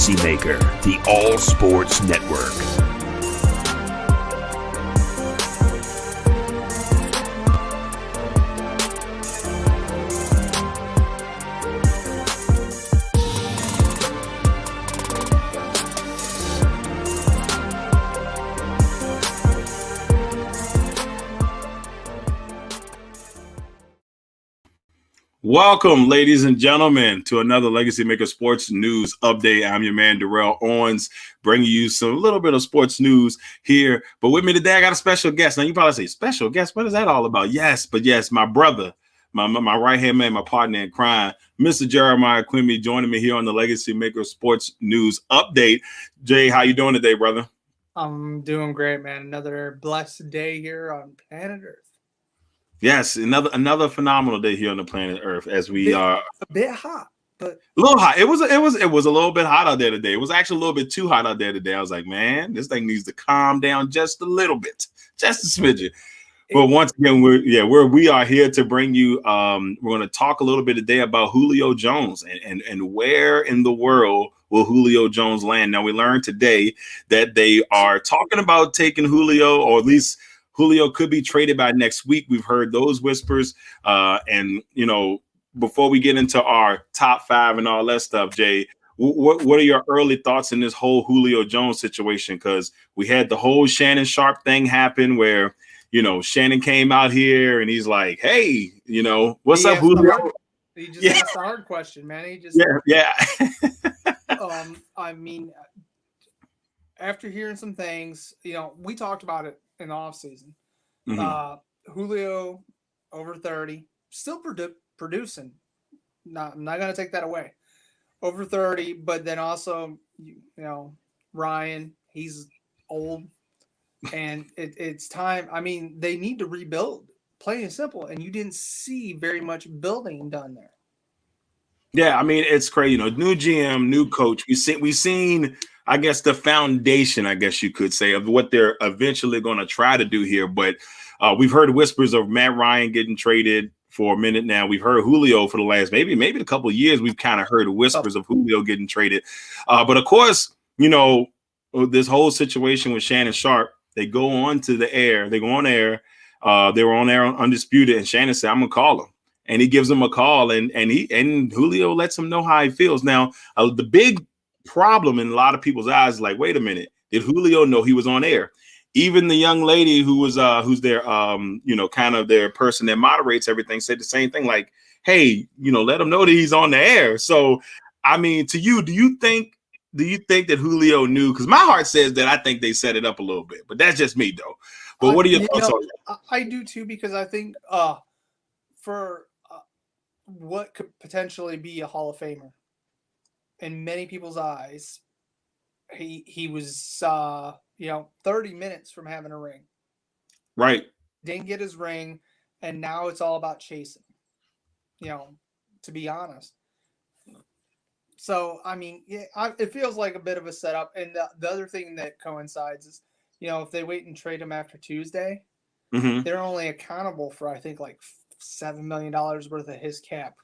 LegacyMaker, the All Sports Network. Welcome, ladies and gentlemen, to another LegacyMaker Sports News Update. I'm your man, Darrell Owens, bringing you some little bit of sports news here. But with me today, I got a special guest. Now, you probably say, special guest? What is that all about? Yes, my brother, my right-hand man, my partner in crime, Mr. Jeremiah Quimby, joining me here on the LegacyMaker Sports News Update. Jay, how you doing today, brother? I'm doing great, man. Another blessed day here on planet Earth. Yes, another phenomenal day here on the planet Earth as we are a bit hot, but a little hot. It was a little bit hot out there today. It was actually a little bit too hot out there today. I was like, man, this thing needs to calm down just a little bit, just a smidgen. But once again, we are here to bring you. We're going to talk a little bit today about Julio Jones and where in the world will Julio Jones land. Now, we learned today that they are talking about taking Julio, or at least Julio could be traded by next week. We've heard those whispers. And, you know, before we get into our top five and all that stuff, Jay, what are your early thoughts in this whole Julio Jones situation? Because we had the whole Shannon Sharpe thing happen where, you know, Shannon came out here and he's like, hey, you know, what's up, Julio? He just asked a hard question, man. He just I mean, after hearing some things, you know, we talked about it in the offseason. Julio over 30, still producing. I'm not going to take that away. Over 30, but then also, you know, Ryan, he's old, and it's time. I mean, they need to rebuild, plain and simple, and you didn't see very much building done there. Yeah, I mean, it's crazy. You know, new GM, new coach. We've seen, I guess, the foundation, I guess you could say, of what they're eventually going to try to do here. But we've heard whispers of Matt Ryan getting traded for a minute now. We've heard Julio for the last maybe a couple of years. We've kind of heard whispers of Julio getting traded. But of course, you know, this whole situation with Shannon Sharpe, they go on to the air. They go on air. They were on air on Undisputed, and Shannon said, I'm going to call him. And he gives him a call, and Julio lets him know how he feels. Now, the big problem in a lot of people's eyes is like, wait a minute, did Julio know he was on air? Even the young lady who was who's their you know, kind of their person that moderates everything said the same thing, like, hey, you know, let him know that he's on the air. So, I mean, to you, do you think that Julio knew? Because my heart says that I think they set it up a little bit, but that's just me though. But what are your thoughts on that? I do too, because I think for what could potentially be a Hall of Famer in many people's eyes, he was 30 minutes from having a ring. Right. Didn't get his ring, and now it's all about chasing. You know, to be honest. So I mean, it feels like a bit of a setup. And the other thing that coincides is, you know, if they wait and trade him after Tuesday, they're only accountable for, I think, like $7 million worth of his cap.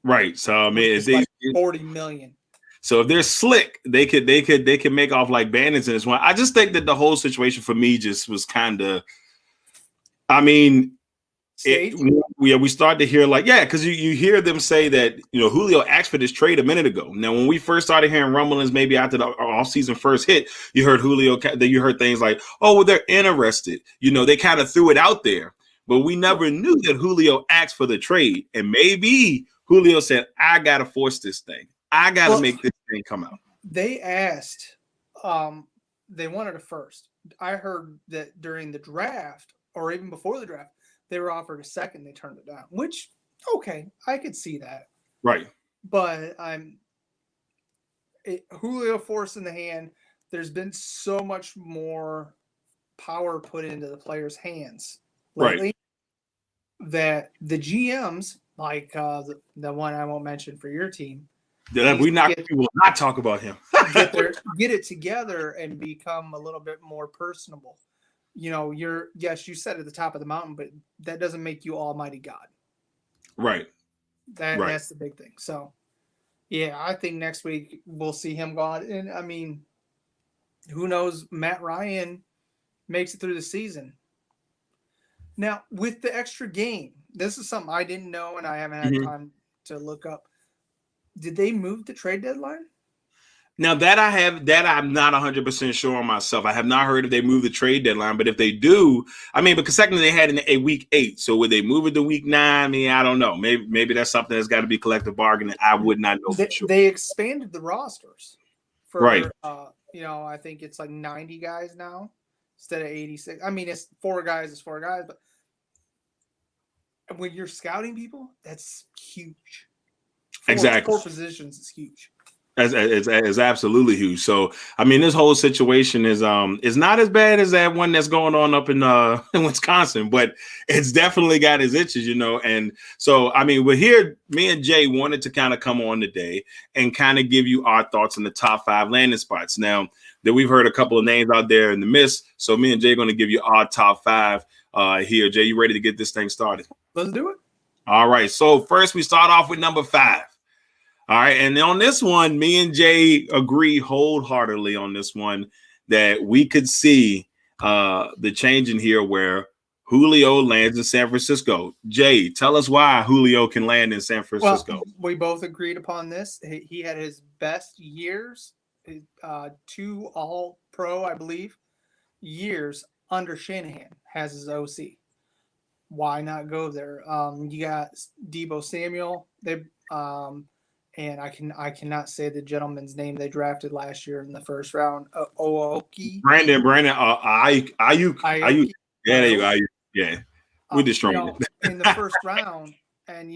Right. So I mean, it's like $40 million. So if they're slick, they could make off like bandits in this one. I just think that the whole situation for me just was kind of, I mean, we start to hear like, because you hear them say that, you know, Julio asked for this trade a minute ago. Now, when we first started hearing rumblings, maybe after the offseason first hit, you heard you heard things like, oh, well, they're interested. You know, they kind of threw it out there. But we never knew that Julio asked for the trade. And maybe Julio said, I got to force this thing. I got to make this thing come out. They asked, they wanted a first. I heard that during the draft, or even before the draft, they were offered a second. They turned it down, which, okay, I could see that. Right. But Julio forcing the hand, there's been so much more power put into the players' hands lately, that the GMs, like the one I won't mention for your team, we will not talk about him. get it together and become a little bit more personable. You know, you said at the top of the mountain, but that doesn't make you Almighty God. Right. That's the big thing. So, Yeah, I think next week we'll see him gone. And I mean, who knows? Matt Ryan makes it through the season. Now, with the extra game, this is something I didn't know and I haven't had Mhm. time to look up. Did they move the trade deadline? Now that I'm not 100% sure on myself. I have not heard if they move the trade deadline, but if they do, I mean, because secondly they had a week 8, so would they move it to week 9? I mean, I don't know. Maybe that's something that's got to be collective bargaining. I would not know for sure. They expanded the rosters Right. for I think it's like 90 guys now instead of 86. I mean, it's 4 guys, but when you're scouting people, that's huge. Exactly. 4 positions is huge. It's absolutely huge. So I mean, this whole situation is not as bad as that one that's going on up in in Wisconsin, but it's definitely got its itches, And so I mean, we're here. Me and Jay wanted to kind of come on today and kind of give you our thoughts on the top 5 landing spots. Now that we've heard a couple of names out there in the mist, so me and Jay are going to give you our top 5 here. Jay, you ready to get this thing started? Let's do it. All right. So first, we start off with number 5. All right, and on this one, me and Jay agree wholeheartedly on this one that we could see the change in here where Julio lands in San Francisco. Jay, tell us why Julio can land in San Francisco. Well, we both agreed upon this. He had his best years, 2 All-Pro, I believe, years under Shanahan has his OC. Why not go there? You got Deebo Samuel. And I cannot say the gentleman's name they drafted last year in the first round. Ooki. Brandon, Ayuk. Yeah, there you go. Ayuk. Yeah, we destroyed it in the first round. And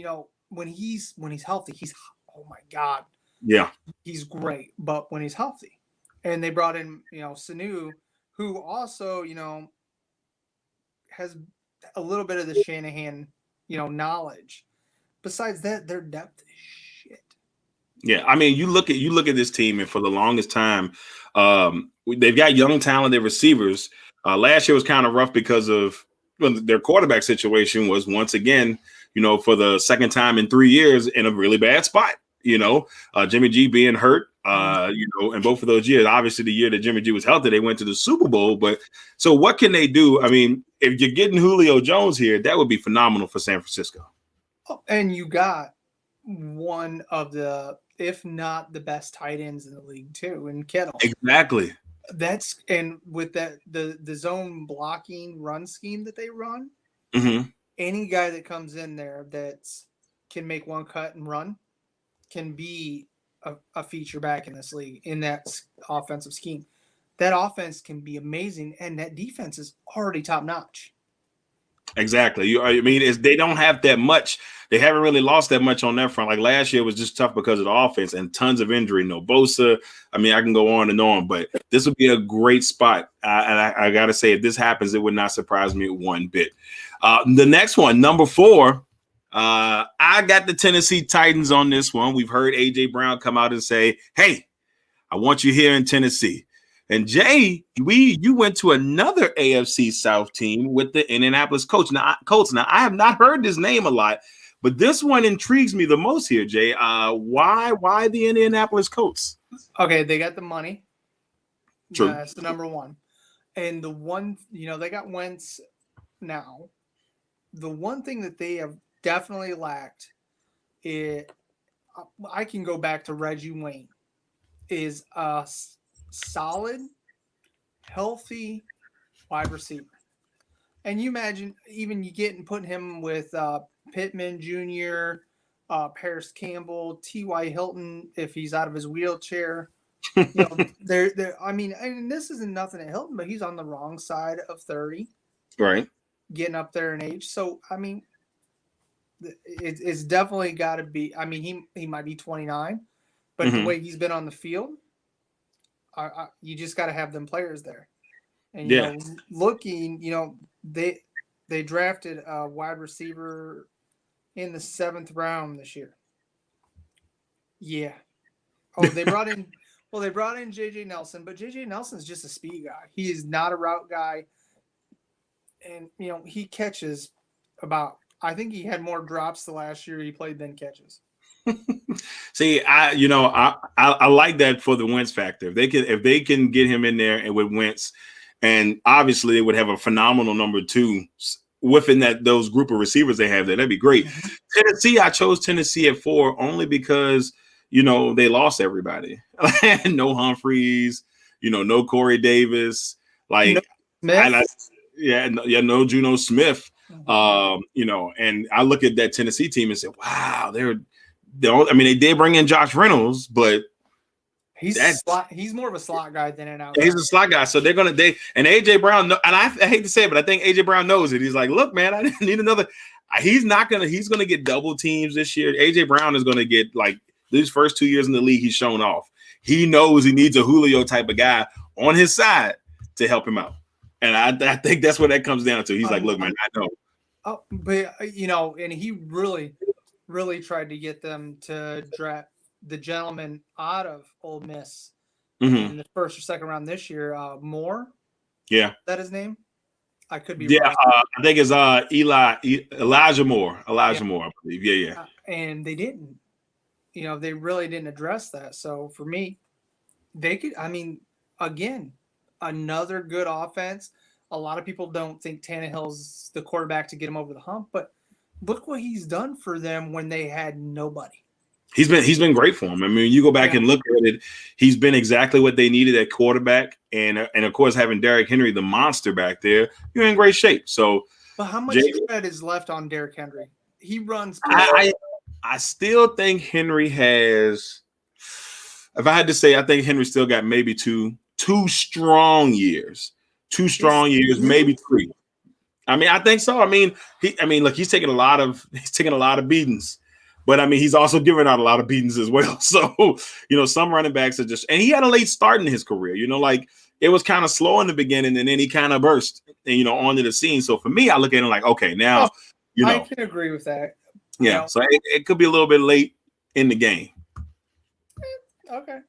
when he's healthy, oh my god, yeah, he's great. But when he's healthy, and they brought in Sanu, who also has a little bit of the Shanahan knowledge. Besides that, their depth is shit. Yeah, I mean, you look at this team, and for the longest time, they've got young, talented receivers. Last year was kind of rough because of their quarterback situation was once again, for the second time in 3 years in a really bad spot. Jimmy G being hurt, and both of those years, obviously the year that Jimmy G was healthy, they went to the Super Bowl. But so what can they do? I mean, if you're getting Julio Jones here, that would be phenomenal for San Francisco. Oh, and you got one of the, if not the best tight ends in the league too, in Kittle. Exactly. And with that the zone blocking run scheme that they run, any guy that comes in there that can make one cut and run can be a feature back in this league in that offensive scheme. That offense can be amazing, and that defense is already top notch. Exactly. I mean, they don't have that much. They haven't really lost that much on that front. Like last year was just tough because of the offense and tons of injury. No Bosa. I mean, I can go on and on, but this would be a great spot. And I got to say, if this happens, it would not surprise me one bit. The next one, number 4, I got the Tennessee Titans on this one. We've heard A.J. Brown come out and say, hey, I want you here in Tennessee. And Jay, you went to another AFC South team with the Indianapolis Colts. Now, I have not heard this name a lot, but this one intrigues me the most here, Jay. Why the Indianapolis Colts? Okay, they got the money. True. That's the number one. And the one, they got Wentz now. The one thing that they have definitely lacked I can go back to Reggie Wayne, is solid, healthy wide receiver. And you imagine even putting him with Pittman Jr., Paris Campbell, T.Y. Hilton if he's out of his wheelchair. I mean, and this isn't nothing at Hilton, but he's on the wrong side of 30. Right. Getting up there in age. So, I mean, it's definitely got to be. I mean, he might be 29, but the way he's been on the field, you just got to have them players there. And they drafted a wide receiver in the 7th round this year. Yeah. Oh, they brought in J.J. Nelson, but J.J. Nelson's just a speed guy. He is not a route guy. And, he catches about, I think he had more drops the last year he played than catches. See, I like that for the Wentz factor. If they can get him in there and with Wentz, and obviously they would have a phenomenal number 2 within those group of receivers they have there. That'd be great. Mhm. Tennessee, I chose Tennessee at 4 only because they lost everybody. No Humphreys, no Corey Davis, No Smith. no Juno Smith. Mhm. And I look at that Tennessee team and say, wow, they did bring in Josh Reynolds, but He's more of a slot guy than an out. he's a slot guy. So and AJ Brown, and I hate to say it, but I think AJ Brown knows it. He's like, look, man, I didn't need another. He's going to get double teams this year. AJ Brown is going to get, like, these first 2 years in the league, he's shown off. He knows he needs a Julio type of guy on his side to help him out. And I think that's what that comes down to. He's like, look, man, I know. Oh, but and he really, really tried to get them to draft the gentleman out of Ole Miss in the first or second round this year. Moore. Yeah. Is that his name? I could be wrong. I think it's Elijah Moore. Elijah Moore, I believe. Yeah. And they didn't. They really didn't address that. So for me, they could. I mean, again, another good offense. A lot of people don't think Tannehill's the quarterback to get him over the hump, but look what he's done for them when they had nobody. He's been great for him. I mean, you go back and look at it, he's been exactly what they needed at quarterback, and of course having Derrick Henry, the monster back there, you're in great shape. So, but how much credit is left on Derrick Henry? He runs. I still think Henry has. If I had to say, I think Henry still got maybe two strong years. 2 strong years, maybe 3. I mean, I think so. I mean, look, he's taking a lot of beatings, but I mean, he's also giving out a lot of beatings as well. So, some running backs are just, and he had a late start in his career. Like, it was kind of slow in the beginning, and then he kind of burst, and onto the scene. So for me, I look at him like, okay, now, I can agree with that. Yeah, so it could be a little bit late in the game. Okay.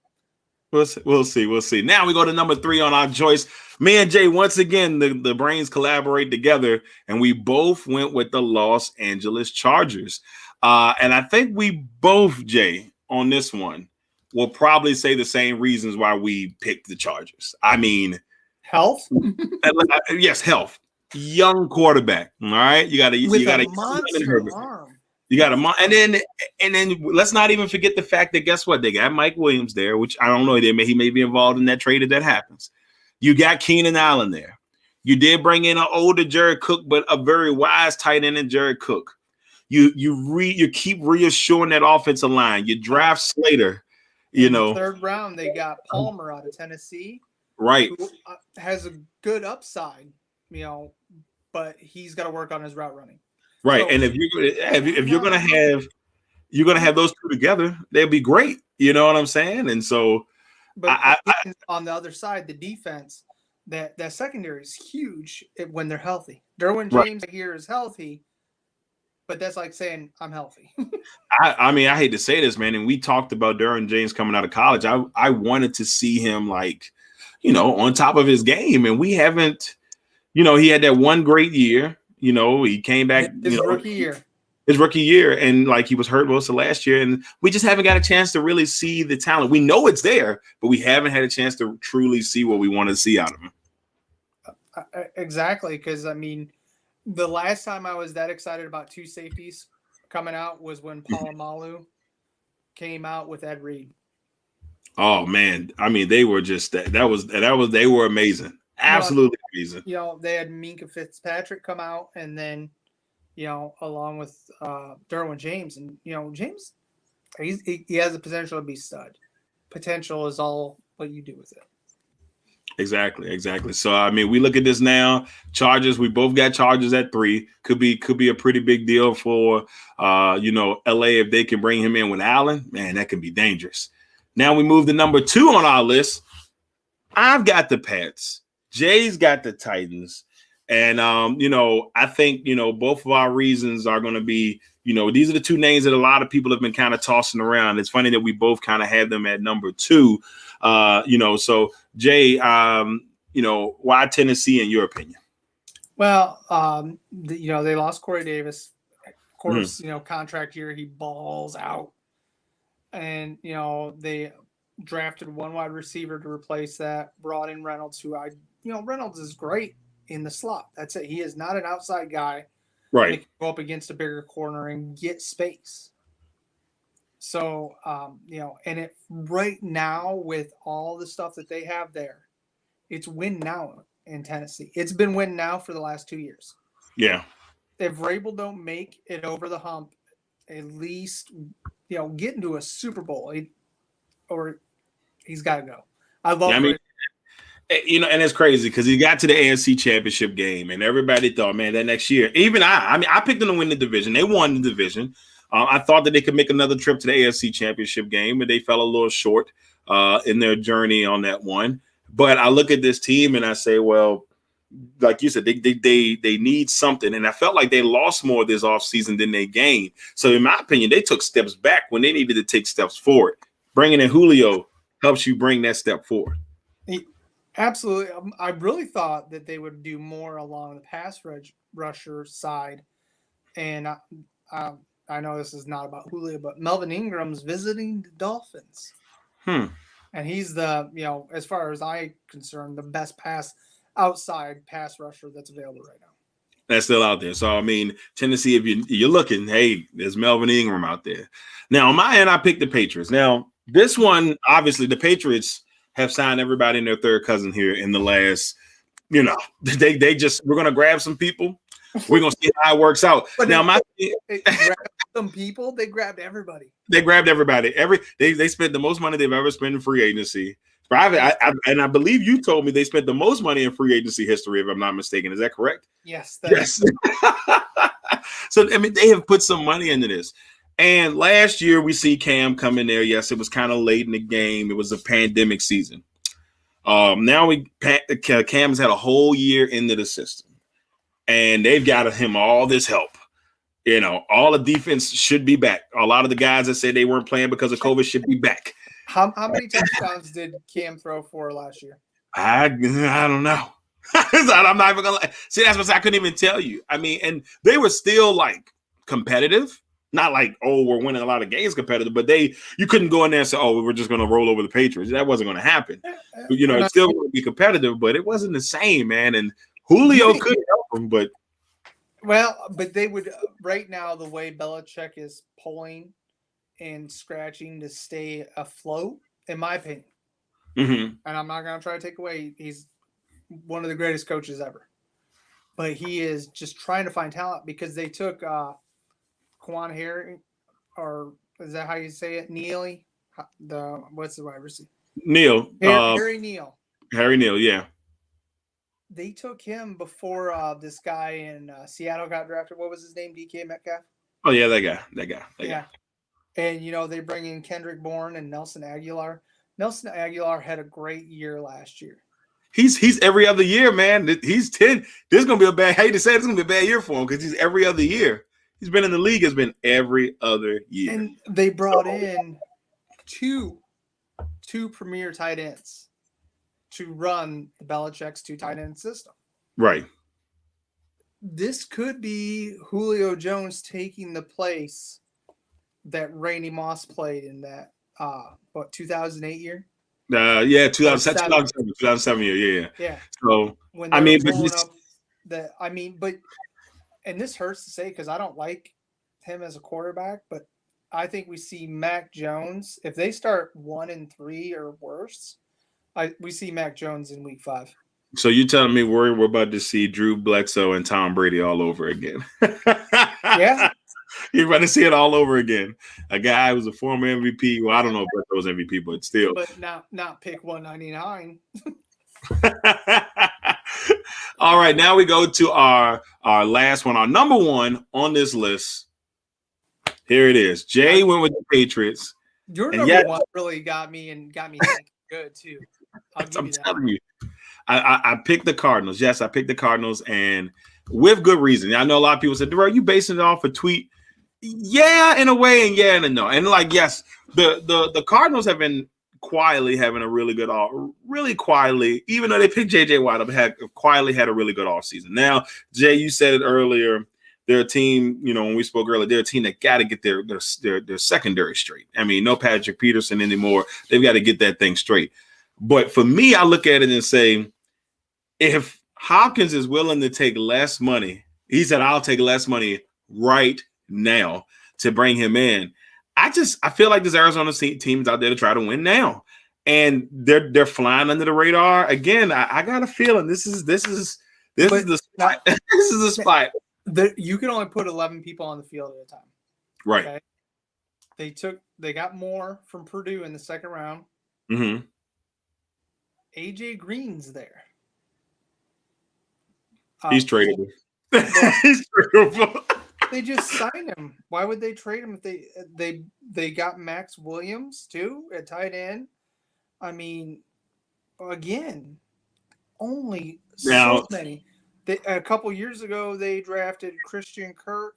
We'll see. Now we go to number 3 on our choice. Me and Jay, once again, the brains collaborate together, and we both went with the Los Angeles Chargers. And I think we both, Jay, on this one, will probably say the same reasons why we picked the Chargers. I mean, health. Yes, health. Young quarterback. All right, you got a monster arm. You got and then let's not even forget the fact that guess what? They got Mike Williams there, which I don't know. He may be involved in that trade if that happens. You got Keenan Allen there. You did bring in an older Jared Cook, but a very wise tight end in Jared Cook. You keep reassuring that offensive line. You draft Slater. In the 3rd round, they got Palmer out of Tennessee, right? Who has a good upside, but he's got to work on his route running. Right, so, and if you're gonna have those 2 together, they'll be great. You know what I'm saying? And so, but on the other side, the defense, that secondary is huge when they're healthy. Derwin James here is healthy, but that's like saying I'm healthy. I mean, I hate to say this, man, and we talked about Derwin James coming out of college. I wanted to see him on top of his game, and we haven't. He had that one great year. He came back his rookie year, and he was hurt most of last year, and we just haven't got a chance to really see the talent. We know it's there, but we haven't had a chance to truly see what we want to see out of him. Exactly, because I mean, the last time I was that excited about 2 safeties coming out was when Polamalu came out with Ed Reed. Oh man, I mean, they were just they were amazing. Absolutely amazing. They had Minka Fitzpatrick come out, and then, along with Derwin James, and James, he has the potential to be stud. Potential is all what you do with it. Exactly. So I mean, we look at this now. Chargers. We both got Chargers at 3. Could be a pretty big deal for LA if they can bring him in with Allen. Man, that could be dangerous. Now we move to number 2 on our list. I've got the Pats. Jay's got the Titans. And, I think, both of our reasons are going to be, these are the 2 names that a lot of people have been kind of tossing around. It's funny that we both kind of have them at number 2. So Jay, why Tennessee in your opinion? Well, they lost Corey Davis. Of course, contract year, he balls out. And, they drafted one wide receiver to replace that, brought in Reynolds, Reynolds is great in the slot. That's it. He is not an outside guy. Right. That can go up against a bigger corner and get space. So, and right now with all the stuff that they have there, it's win now in Tennessee. It's been win now for the last 2 years. Yeah. If Vrabel don't make it over the hump, at least, get into a Super Bowl, he's got to go. I love and it's crazy because he got to the AFC Championship game, and everybody thought, man, that next year, even I picked them to win the division. They won the division. I thought that they could make another trip to the AFC Championship game, but they fell a little short in their journey on that one. But I look at this team and I say, well, like you said, they need something. And I felt like they lost more this offseason than they gained. So in my opinion, they took steps back when they needed to take steps forward. Bringing in Julio helps you bring that step forward. Absolutely. I really thought that they would do more along the pass rusher side. And I know this is not about Julio, but Melvin Ingram's visiting the Dolphins. And he's the, as far as I'm concerned, the best outside pass rusher that's available right now. That's still out there. So, I mean, Tennessee, if you're looking, hey, there's Melvin Ingram out there. Now, on my end, I picked the Patriots. Now, this one, obviously, the Patriots have signed everybody and their third cousin here in the last, they just, we're going to grab some people. We're going to see how it works out. But now, they grabbed some people, they grabbed everybody. They grabbed everybody. They spent the most money they've ever spent in free agency. I believe you told me they spent the most money in free agency history, if I'm not mistaken. Is that correct? Yes. Yes. So, I mean, they have put some money into this. And last year, we see Cam come in there. Yes, it was kind of late in the game. It was a pandemic season. Now Cam's had a whole year into the system. And they've got him all this help. All the defense should be back. A lot of the guys that said they weren't playing because of COVID should be back. How many touchdowns did Cam throw for last year? I don't know. I'm not even gonna lie. See, that's what I couldn't even tell you. I mean, and they were still like competitive. Not like, we're winning a lot of games competitive, but you couldn't go in there and say, we're just gonna roll over the Patriots. That wasn't gonna happen. It's still gonna be competitive, but it wasn't the same, man. And Julio could help them, but they would right now, the way Belichick is pulling and scratching to stay afloat, in my opinion. Mm-hmm. And I'm not going to try to take away. He's one of the greatest coaches ever. But he is just trying to find talent because they took Quan Harry, or is that how you say it? Neely? What's the wide receiver? Neil. Harry Neal. Harry Neal, yeah. They took him before this guy in Seattle got drafted. What was his name? DK Metcalf? Oh, yeah, that guy. And, they bring in Kendrick Bourne and Nelson Aguilar. Nelson Aguilar had a great year last year. He's every other year, man. He's 10. This is going to be a bad – I hate to say it, it's going to be a bad year for him because he's every other year. He's been in the league. Has been every other year. And they brought in two premier tight ends to run the Belichick's two tight end system. Right. This could be Julio Jones taking the place that Randy Moss played in that 2008 year? 2007 year, yeah. So when and this hurts to say because I don't like him as a quarterback, but I think we see Mac Jones if they start 1-3 or worse. We see Mac Jones in week 5. So you telling me we're about to see Drew Bledsoe and Tom Brady all over again? Yeah. You're about to see it all over again. A guy who was a former MVP. Well, I don't know if Bledsoe was MVP, but still. But not pick 199. All right, now we go to our last one, our number one on this list. Here it is. Jay went with the Patriots. Your number one really got me thinking good too. I'm telling you. I picked the Cardinals. Yes, I picked the Cardinals, and with good reason. I know a lot of people said, Darrell, you basing it off a tweet? Yeah, in a way, and yeah, and a no. And yes, the Cardinals have been quietly having a really good even though they picked J.J. Watt up, quietly had a really good offseason. Now, Jay, you said it earlier, they're a team, when we spoke earlier, they're a team that got to get their secondary straight. I mean, no Patrick Peterson anymore. They've got to get that thing straight. But for me, I look at it and say, if Hopkins is willing to take less money, he said, I'll take less money right now to bring him in. I feel like this Arizona team is out there to try to win now. And they're flying under the radar. Again, I got a feeling this is the spot. This is the spot. You can only put 11 people on the field at a time. Right. Okay? They got more from Purdue in the second round. Mm-hmm. AJ Green's there. He's tradable. He's tradable. They just signed him. Why would they trade him if they got Max Williams too at tight end? I mean, again, only so many. A couple years ago, they drafted Christian Kirk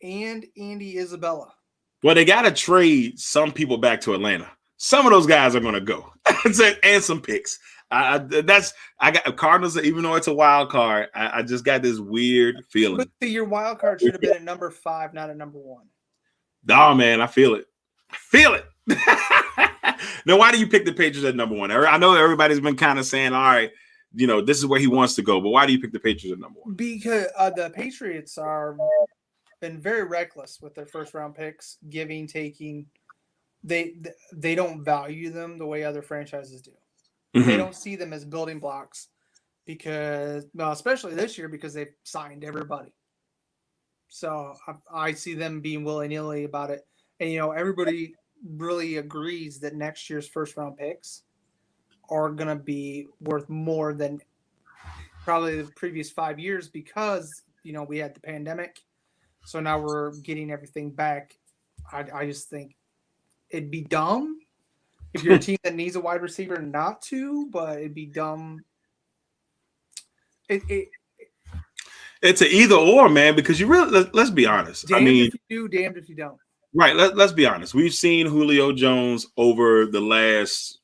and Andy Isabella. Well, they got to trade some people back to Atlanta. Some of those guys are going to go, and some picks. I got Cardinals, even though it's a wild card. I just got this weird feeling. But your wild card should have been at number 5, not at number 1. Oh man, I feel it. Now, why do you pick the Patriots at number 1? I know everybody's been kind of saying, all right, this is where he wants to go. But why do you pick the Patriots at number 1? Because the Patriots are been very reckless with their first round picks, giving, taking. They don't value them the way other franchises do. Mm-hmm. They don't see them as building blocks because, especially this year, because they've signed everybody. So I see them being willy-nilly about it. And, everybody really agrees that next year's first round picks are going to be worth more than probably the previous 5 years because, we had the pandemic. So now we're getting everything back. I just think it'd be dumb if you're a team that needs a wide receiver not to, but it'd be dumb. It's an either or, man, because you really, let's be honest. Damned if you do, damned if you don't. Right. Let's be honest. We've seen Julio Jones over the last,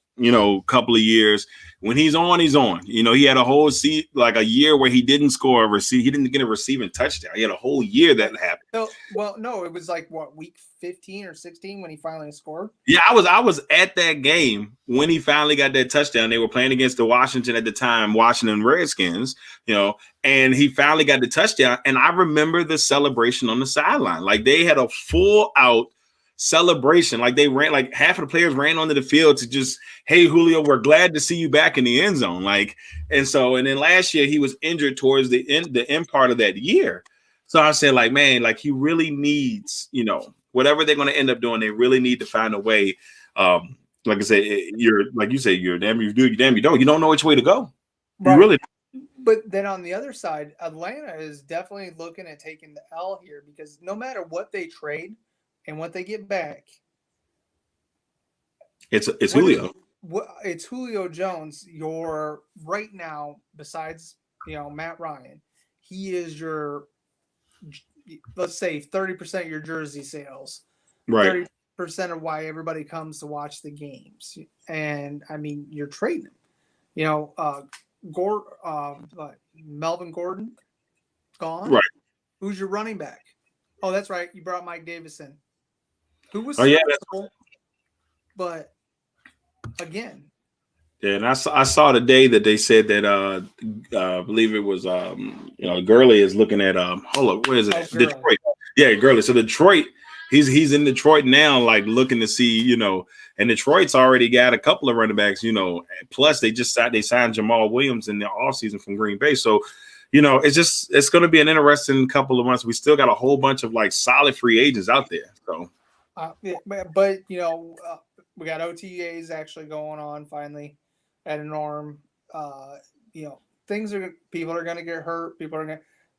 couple of years. When he's on, he's on. He had a whole a year where he didn't score a receive. He didn't get a receiving touchdown. He had a whole year that happened. No, it was like week 15 or 16 when he finally scored. Yeah, I was at that game when he finally got that touchdown. They were playing against the Washington Redskins, and he finally got the touchdown. And I remember the celebration on the sideline. Like they had a full out celebration. Like they ran, like half of the players ran onto the field to just, hey, Julio, we're glad to see you back in the end zone. And then last year he was injured towards the end part of that year. So I said, he really needs, whatever they're going to end up doing, they really need to find a way. Like I said, you're damn you do, you damn you don't. You don't know which way to go. Right. You really. But then on the other side, Atlanta is definitely looking at taking the L here because no matter what they trade and what they get back, it's Julio. It's Julio Jones. You're right now, besides Matt Ryan, he is your, let's say 30% of your jersey sales, right? 30% of why everybody comes to watch the games, and I mean you're trading him. Melvin Gordon gone. Right. Who's your running back? Oh, that's right. You brought Mike Davison, who was but again. Yeah, and I saw today that they said that I believe it was Gurley is looking at hold up, where is it? Detroit. Yeah, Gurley. So Detroit, he's in Detroit now, looking to see, and Detroit's already got a couple of running backs, plus they signed Jamal Williams in the offseason from Green Bay. So, it's going to be an interesting couple of months. We still got a whole bunch of solid free agents out there. So, but we got OTAs actually going on finally at a norm. People are going to get hurt.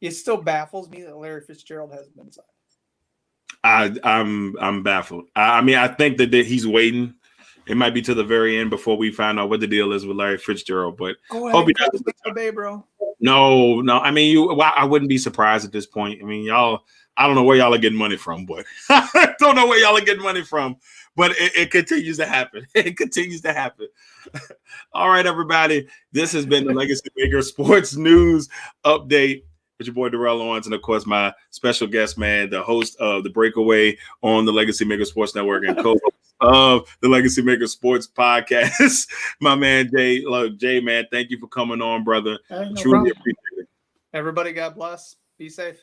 It still baffles me that Larry Fitzgerald hasn't been signed. I'm baffled. I think that he's waiting. It might be to the very end before we find out what the deal is with Larry Fitzgerald. But hope he doesn't. Bro. No. I wouldn't be surprised at this point. Y'all. I don't know where y'all are getting money from, but I don't know where y'all are getting money from. But it continues to happen. It continues to happen. All right, everybody. This has been the LegacyMaker Sports News Update. with your boy Darrell Owens, and of course my special guest, man, the host of the Breakaway on the Legacy Maker Sports Network and co-host of the Legacy Maker Sports Podcast, my man Jay. Look, Jay, man, thank you for coming on, brother. No Truly problem. appreciate it. Everybody, God bless. Be safe.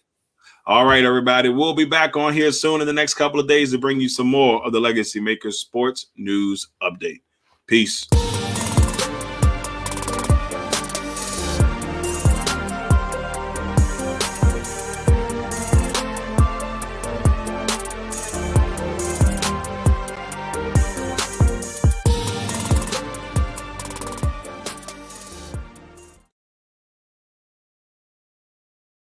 All right, everybody. We'll be back on here soon in the next couple of days to bring you some more of the Legacy Maker Sports News Update. Peace.